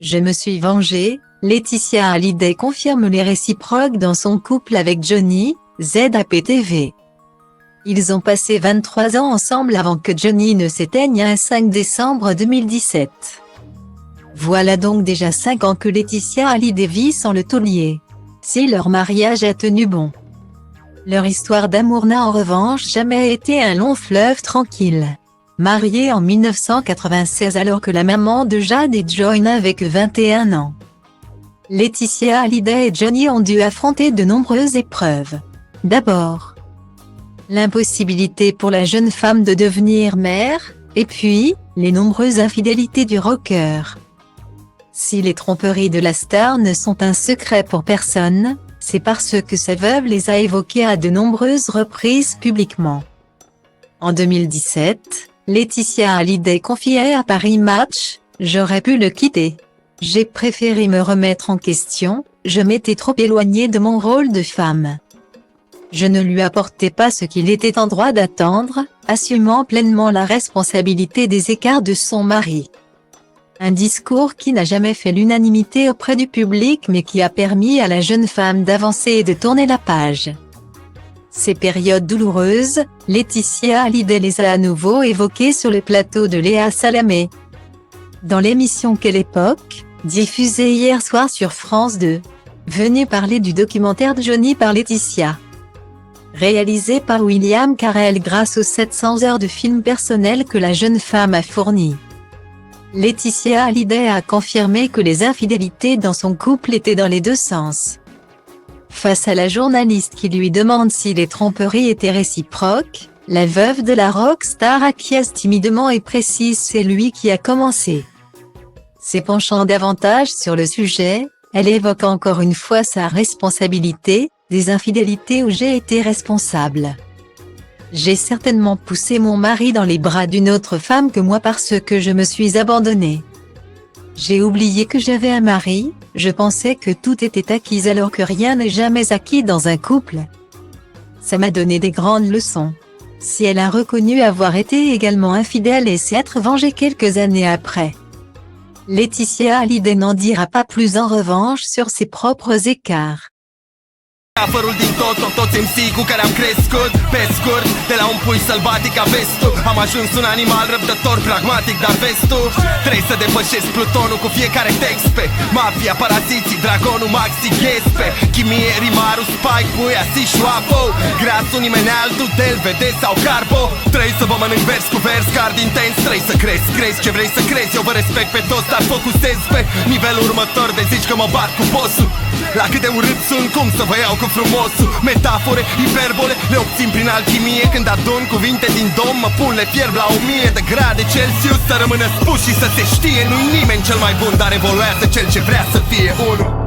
Je me suis vengée, Laetitia Hallyday confirme les réciproques dans son couple avec Johnny, ZAPTV. Ils ont passé 23 ans ensemble avant que Johnny ne s'éteigne un 5 décembre 2017. Voilà donc déjà 5 ans que Laetitia Hallyday vit sans le taulier. Si leur mariage a tenu bon. Leur histoire d'amour n'a en revanche jamais été un long fleuve tranquille. Mariée en 1996 alors que la maman de Jade et Joy n'avait que 21 ans. Laetitia Hallyday et Johnny ont dû affronter de nombreuses épreuves. D'abord, l'impossibilité pour la jeune femme de devenir mère, et puis, les nombreuses infidélités du rocker. Si les tromperies de la star ne sont un secret pour personne, c'est parce que sa veuve les a évoquées à de nombreuses reprises publiquement. En 2017, Laetitia Hallyday confiait à Paris Match « J'aurais pu le quitter. J'ai préféré me remettre en question, je m'étais trop éloignée de mon rôle de femme. Je ne lui apportais pas ce qu'il était en droit d'attendre, assumant pleinement la responsabilité des écarts de son mari. » Un discours qui n'a jamais fait l'unanimité auprès du public mais qui a permis à la jeune femme d'avancer et de tourner la page. Ces périodes douloureuses, Laetitia Hallyday les a à nouveau évoquées sur le plateau de Léa Salamé. Dans l'émission Quelle époque, diffusée hier soir sur France 2, venue parler du documentaire de Johnny par Laetitia. Réalisé par William Carell grâce aux 700 heures de films personnels que la jeune femme a fournis. Laetitia Hallyday a confirmé que les infidélités dans son couple étaient dans les deux sens. Face à la journaliste qui lui demande si les tromperies étaient réciproques, la veuve de la rockstar acquiesce timidement et précise c'est lui qui a commencé. S'épanchant davantage sur le sujet, elle évoque encore une fois sa responsabilité, des infidélités où j'ai été responsable. J'ai certainement poussé mon mari dans les bras d'une autre femme que moi parce que je me suis abandonnée. J'ai oublié que j'avais un mari, je pensais que tout était acquis alors que rien n'est jamais acquis dans un couple. Ça m'a donné des grandes leçons. Si elle a reconnu avoir été également infidèle et s'être vengée quelques années après. Laetitia Hallyday n'en dira pas plus en revanche sur ses propres écarts. Afarul din tot, toți MC cu care am crescut. Pe scurt, de la un pui sălbatic a vestul am ajuns un animal răbdător, pragmatic, dar vestul trebuie să depășesc plutonul cu fiecare text pe mafia, paraziții, dragonul, maxi, ghespe chimie, rimarul, spike, puia, sișu, apo grasul, nimeni altul, del, vede sau carbo. Trebuie să vă mănânc vers cu vers, card intens. Trebuie să crezi ce vrei să crezi. Eu vă respect pe toți, dar focusez pe nivelul următor. De zici că mă bat cu bossul. La cât de urât sunt, cum să vă iau cu frumosul. Metafore, hiperbole, le obțin prin alchimie. Când adun cuvinte din dom, mă pun, le fierb la 1000 de grade Celsius. Să rămână spus și să se știe, nu-i nimeni cel mai bun, dar evoluează cel ce vrea să fie unul.